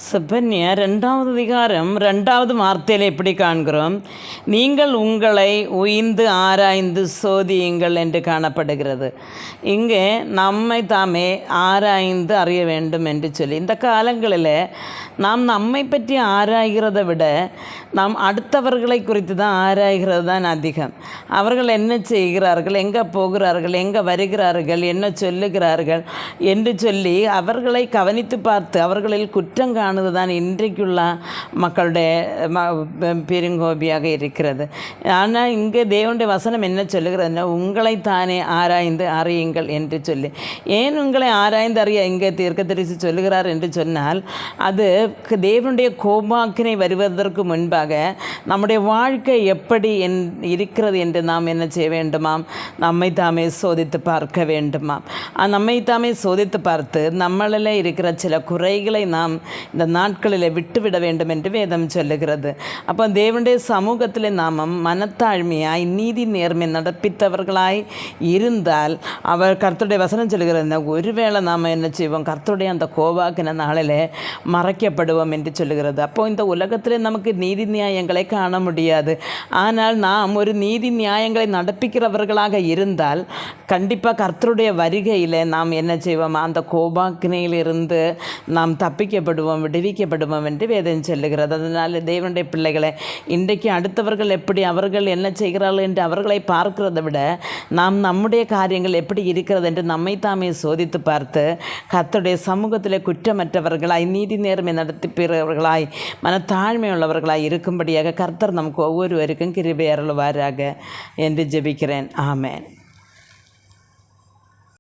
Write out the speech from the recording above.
செப்பன்யா 2வது அதிகாரம் 2வது வார்த்தையில் எப்படி காண்கிறோம்? நீங்கள் உங்களை உய்ந்து ஆராய்ந்து சோதியுங்கள் என்று காணப்படுகிறது. இங்கே நம்மை தாமே ஆராய்ந்து அறிய வேண்டும் என்று சொல்லி, இந்த காலங்களில் நாம் நம்மை பற்றி ஆராய்கிறதை விட நாம் அடுத்தவர்களை குறித்து தான் ஆராய்கிறது தான் அதிகம். அவர்கள் என்ன செய்கிறார்கள், எங்கே போகிறார்கள், எங்கே வருகிறார்கள், என்ன சொல்லுகிறார்கள் என்று சொல்லி அவர்களை கவனித்து பார்த்து அவர்களில் குற்றம் காணுது தான் இன்றைக்குள்ள மக்களுடைய பெருங்கோபியாக இருக்கிறது. ஆனால் இங்கே தேவனுடைய வசனம் என்ன சொல்லுகிறதுனா, உங்களை தானே ஆராய்ந்து அறியுங்கள் என்று சொல்லி. ஏன் உங்களை ஆராய்ந்து அறிய இங்கே தீர்க்கதரிசி சொல்லுகிறார் என்று சொன்னால், அது தேவனுடைய கோபாக்கினை வருவதற்கு முன்பாக நம்முடைய வாழ்க்கை எப்படி இருக்கிறது என்று நாம் என்ன செய்ய வேண்டுமாம்? நம்மை தாமே சோதித்து பார்க்க வேண்டுமாம். நம்மை தாமே சோதித்து பார்த்து நம்மளில் இருக்கிற சில குறைகளை நாம் இந்த நாட்களில் விட்டுவிட வேண்டும் என்று வேதம் சொல்லுகிறது. அப்போ தேவனுடைய சமூகத்தில் நாம் மனத்தாழ்மையாய் நீதி நேர்மை நடப்பித்தவர்களாய் இருந்தால் அவர் கர்த்தருடைய வசனம் சொல்லுகிறது, ஒருவேளை நாம் என்ன செய்வோம்? கர்த்தருடைய அந்த கோபாக்கின நாளில் மறைக்கப்படுவோம் என்று சொல்லுகிறது. அப்போ இந்த உலகத்தில் நமக்கு நீதி நியாயங்களை காண முடியாது. ஆனால் நாம் ஒரு நீதி நியாயங்களை நடப்பிக்கிறவர்களாக இருந்தால் கண்டிப்பாக கர்த்தருடைய வருகையில் நாம் என்ன செய்வோம்? அந்த கோபாக்கினையிலிருந்து நாம் தப்பிக்கப்படுவோம், விடுவிக்கப்படுவோம் என்று வேதம் சொல்லுகிறது. அதனால் தேவனுடைய பிள்ளைகளை, இன்றைக்கு அடுத்தவர்கள் எப்படி அவர்கள் என்ன செய்கிறார்கள் என்று அவர்களை பார்க்கிறதை விட நாம் நம்முடைய காரியங்கள் எப்படி இருக்கிறது என்று நம்மை தாமே சோதித்து பார்த்து கர்த்தருடைய சமூகத்தில் குற்றமற்றவர்களாய் நீதி நேர்மை நடத்திப்பவர்களாய் மனத்தாழ்மையுள்ளவர்களாய் இருக்கும்படியாக கர்த்தர் நமக்கு ஒவ்வொருவருக்கும் கிருபை அருள்வாராக என்று ஜெபிக்கிறேன். ஆமென்.